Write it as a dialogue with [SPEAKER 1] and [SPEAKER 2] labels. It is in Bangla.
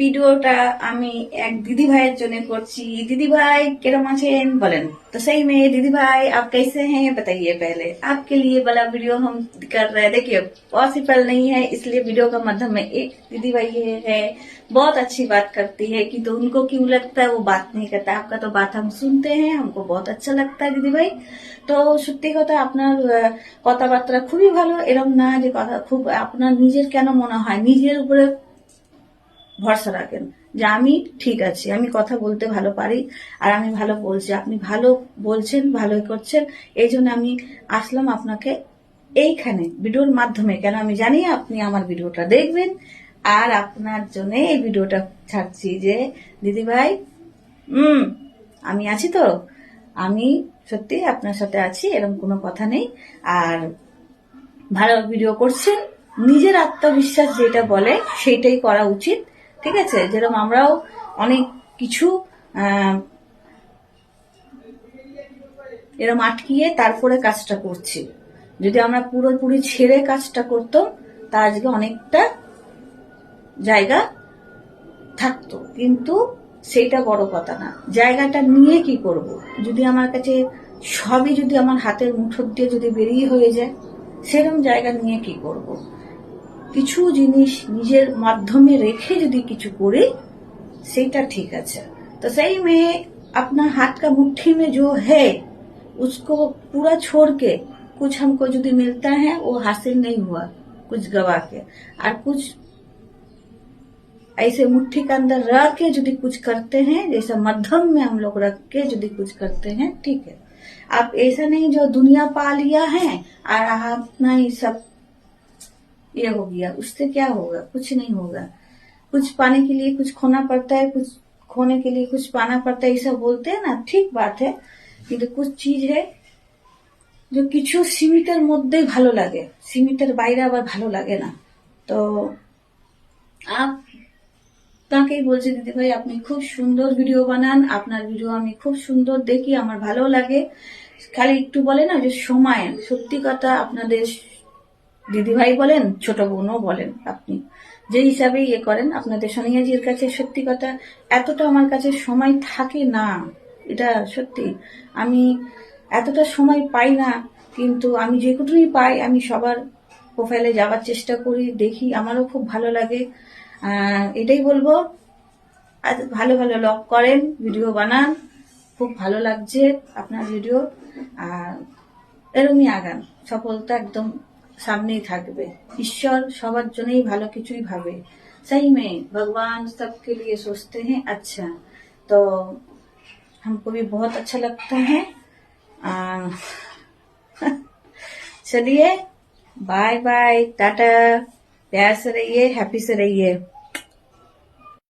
[SPEAKER 1] ভিডিওটা আমি এক दीदी ভাইয়ের জন্য করছি। दीदी भाई কেরম আছেন বলেন तो सही में दीदी भाई आप कैसे हैं बताइए। पहले आपके लिए वाला वीडियो हम कर रहे हैं। देखिए पॉसिबल नहीं है इसलिए वीडियो का माध्यम में एक दीदी भाई ये है बहुत अच्छी बात करती है कि तो उनको क्यों लगता है वो बात नहीं करता। आपका तो बात हम सुनते हैं हमको बहुत अच्छा लगता है दीदी भाई। তো সত্যি কথা আপনার কথাবার্তা খুবই ভালো। এরকম না যে কথা খুব আপনার নিজের কেন মনে হয় নিজের উপরে ভরসা রাখেন যে আমি ঠিক আছি, আমি কথা বলতে ভালো পারি আর আমি ভালো বলছি। আপনি ভালো বলছেন, ভালোই করছেন, এই জন্য আমি আসলাম আপনাকে এইখানে ভিডিওর মাধ্যমে। কেন আমি জানি আপনি আমার ভিডিওটা দেখবেন আর আপনার জন্য এই ভিডিওটা ছাড়ছি যে দিদি ভাই আমি আছি তো, আমি সত্যি আপনার সাথে আছি, এরকম কোনো কথা নেই। আর ভালো ভিডিও করছেন, নিজের আত্মবিশ্বাস যেটা বলে সেইটাই করা উচিত, ঠিক আছে। যেরকম আমরাও অনেক কিছু এরকম আটকিয়ে তারপরে কাজটা করছি। যদি আমরা পুরোপুরি ছেড়ে কাজটা করতাম তা আজকে অনেকটা জায়গা থাকতো, কিন্তু সেইটা বড় কথা না। জায়গাটা নিয়ে কি করব যদি আমার কাছে সবই যদি আমার হাতের মুঠোর দিয়ে যদি বেরিয়ে হয়ে যায়, সেরকম জায়গা নিয়ে কি করব। কিছু জিনিস নিজের মাধ্যমে রেখে যদি কিছু করি সেটা ঠিক আছে। तो सही में अपना हाथ का मुट्ठी में जो है उसको पूरा छोड़ के कुछ हमको जो मिलता है वो हासिल नहीं हुआ, कुछ गवा के और कुछ ऐसे मुट्ठी के अंदर रख के जो कुछ करते हैं, जैसा मध्यम में हम लोग रख के जो कुछ करते हैं, ठीक है। आप ऐसा नहीं जो दुनिया पा लिया है और अपना ही सब ये हो गया, उससे क्या होगा, कुछ नहीं होगा। कुछ पाने के लिए कुछ खोना पड़ता है, कुछ खोने के लिए कुछ पाना पड़ता है, ऐसा बोलते हैं ना, ठीक बात है। কিন্তু कुछ चीज है जो কিছু সীমিতের মধ্যেই ভালো লাগে, সীমিতের বাইরে আবার ভালো লাগে না। তো আপনাকেই বলছি দিদি ভাই আপনি খুব সুন্দর ভিডিও বানান, আপনার ভিডিও আমি খুব সুন্দর দেখি, আমার ভালো লাগে। খালি একটু বলে না যে সময়, সত্যি কথা আপনাদের দিদি ভাই বলেন ছোট বোনও বলেন, আপনি যে হিসাবে ইয়ে করেন আপনাদের সোনিয়াজির কাছে সত্যি কথা এতটা আমার কাছে সময় থাকে না, এটা সত্যি। আমি এতটা সময় পাই না, কিন্তু আমি যেটুকুই পাই আমি সবার প্রোফাইলে যাওয়ার চেষ্টা করি, দেখি, আমারও খুব ভালো লাগে। এটাই বলবো, আজ ভালো ভালো লগ করেন, ভিডিও বানান, খুব ভালো লাগছে আপনার ভিডিও। আর এরমই আগান, সফলতা একদম सामने থাকবে। ईश्वर সবার জন্যই ভালো কিছুই ভাবে। सही में भगवान सबके लिए सोचते हैं अच्छा, तो हमको भी बहुत अच्छा लगता है। चलिए बाय बाय, टाटा, प्यार से रहिए, हैप्पी से रहिए।